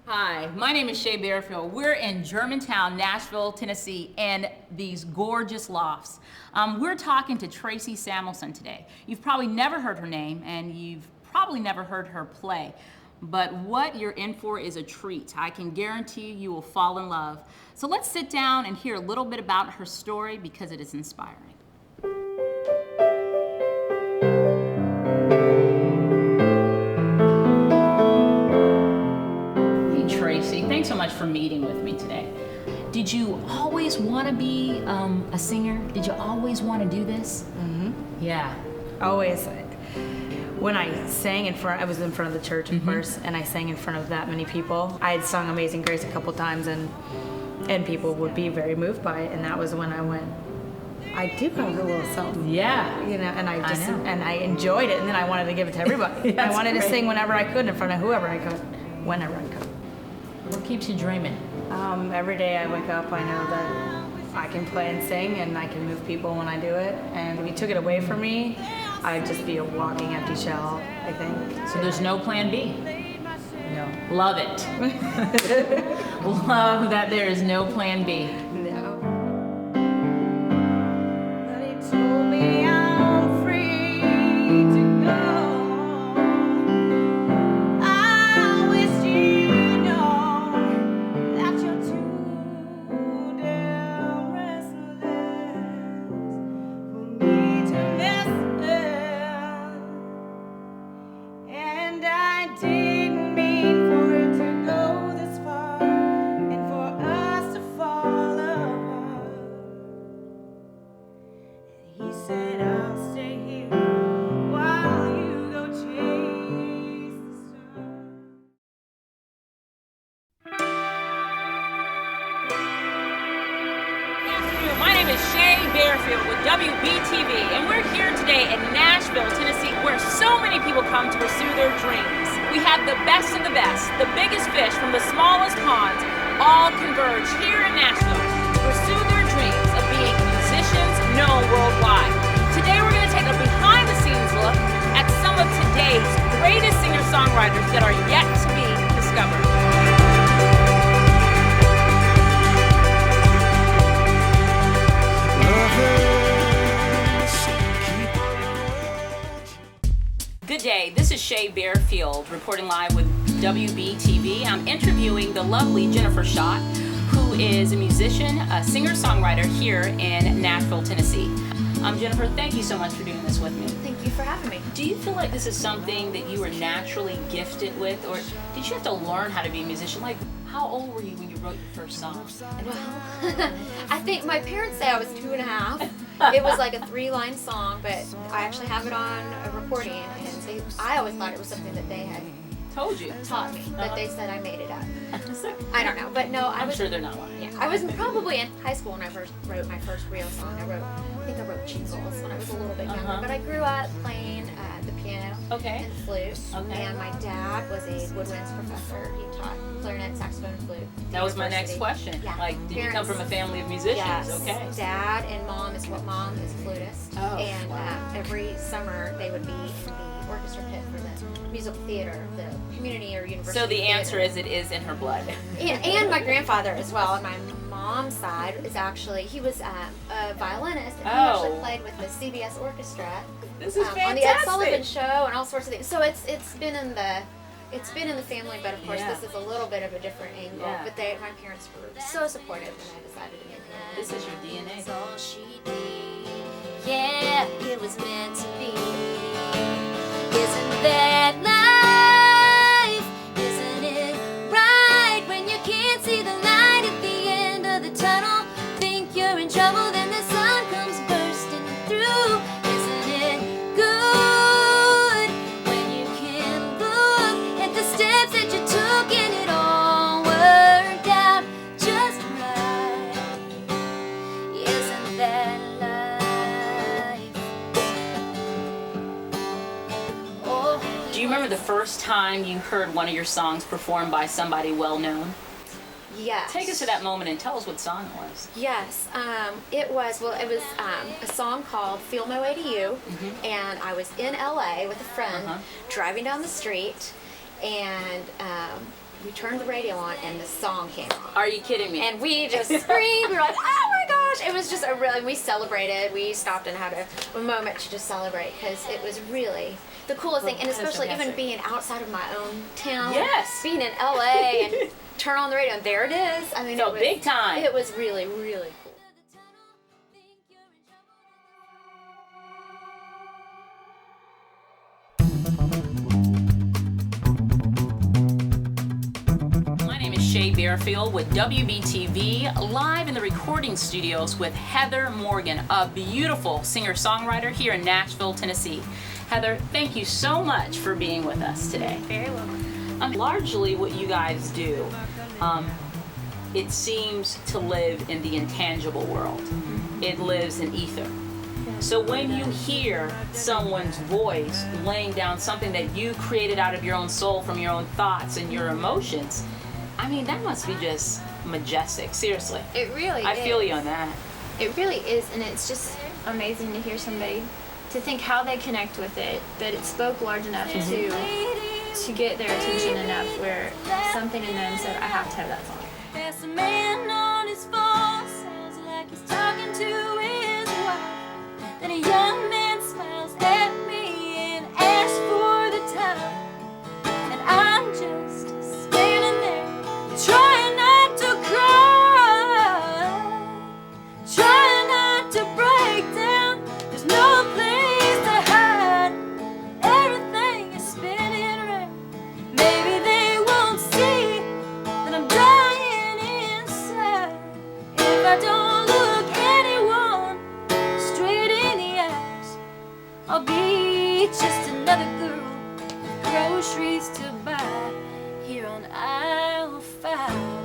Hi, my name is Shay Barefield. We're in Germantown, Nashville, Tennessee, and these gorgeous lofts. We're talking to Tracy Samuelson today. You've probably never heard her name, and you've probably never heard her play. But what you're in for is a treat. I can guarantee you will fall in love. So let's sit down and hear a little bit about her story because it is inspiring. Tracy, thanks so much for meeting with me today. Did you always want to be a singer? Did you always want to do this? Mm-hmm. Yeah. Always. When I sang I was in front of the church, of course, and I sang in front of that many people. I had sung Amazing Grace a couple times, and people would be very moved by it, and that was when I went, I do have a little something. Yeah. You know, and I enjoyed it, and then I wanted to give it to everybody. I wanted to sing whenever I could, in front of whoever I could, whenever I could. What keeps you dreaming? Every day I wake up, I know that I can play and sing, and I can move people when I do it. And if you took it away from me, I'd just be a walking empty shell, I think. So there's no plan B? No. Love it. Love that there is no plan B. No. But he told me I'm free to go. Barefield with WBTV, and we're here today in Nashville, Tennessee, where so many people come to pursue their dreams. We have the best of the best, the biggest fish from the smallest ponds, all converge here in Nashville to pursue their dreams of being musicians known worldwide. Today we're going to take a behind-the-scenes look at some of today's greatest singer-songwriters that are yet to be discovered. Good day, this is Shay Barefield reporting live with WBTV. I'm interviewing the lovely Jennifer Schott, who is a musician, a singer-songwriter here in Nashville, Tennessee. Jennifer, thank you so much for doing this with me. Thank you for having me. Do you feel like this is something that you were naturally gifted with, or did you have to learn how to be a musician? Like, how old were you when you wwrote your first song? Well, I think my parents say I was 2.5. It was like a 3-line song, but I actually have it on a recording, and I always thought it was something that they had taught me, but they said I made it up. I don't know, but no, I'm sure they're not lying. Yeah, I was probably in high school when I first wrote my first real song. I think I wrote Jingles when I was a little bit younger, but I grew up playing the piano and flute, and my dad was a woodwinds professor. He taught clarinet, saxophone, and flute. That was my next question. Yeah. Like, did you come from a family of musicians? Yes. Okay. Dad and mom is a flutist, and every summer they would be in the orchestra pit for the musical theater, the community or university. So the answer theater. is it is in her blood. And my grandfather as well. On my mom's side is actually he was a violinist, and he actually played with the CBS orchestra. This is fantastic. On the Ed Sullivan Show and all sorts of things. So it's been in the family, but of course this is a little bit of a different angle. Yeah. But my parents were so supportive when I decided to make it. This is your DNA. That's all she did. Yeah, it was meant to be. Isn't that life? Isn't it right when you can't see the light at the end of the tunnel? Think you're in trouble, then the sun comes bursting through. Isn't it good when you can look at the steps that you took and it all worked out just right? Isn't that life? Oh, Do you remember the first time you heard one of your songs performed by somebody well known? Yes. Take us to that moment and tell us what song it was. Yes, it was a song called Feel My Way to You, and I was in LA with a friend driving down the street, and we turned the radio on and the song came on. Are you kidding me? And we just screamed. We were like, oh my gosh. It was just we celebrated. We stopped and had a moment to just celebrate because it was really the coolest thing. And especially even being outside of my own town. Yes. Being in LA and turn on the radio and there it is. I mean, So it was big time. It was really, really cool. Barefield with WBTV, live in the recording studios with Heather Morgan, a beautiful singer-songwriter here in Nashville, Tennessee. Heather, thank you so much for being with us today. Very welcome. Largely what you guys do, it seems to live in the intangible world. It lives in ether. So when you hear someone's voice laying down something that you created out of your own soul, from your own thoughts and your emotions, I mean, that must be just majestic, seriously. It really is. I feel you on that. It really is, and it's just amazing to hear somebody, to think how they connect with it, that it spoke large enough to get their attention enough where something in them said, I have to have that song. There's a man on his phone, sounds like he's talking to his wife. Then a young man smiles at me and asks for the time, and I'm just standing there, trying not to cry, trying not to break down. There's no place to hide. Everything is spinning around. Maybe they won't see that I'm dying inside. If I don't look anyone straight in the eyes, I'll be just another girl with groceries to buy here on aisle 5.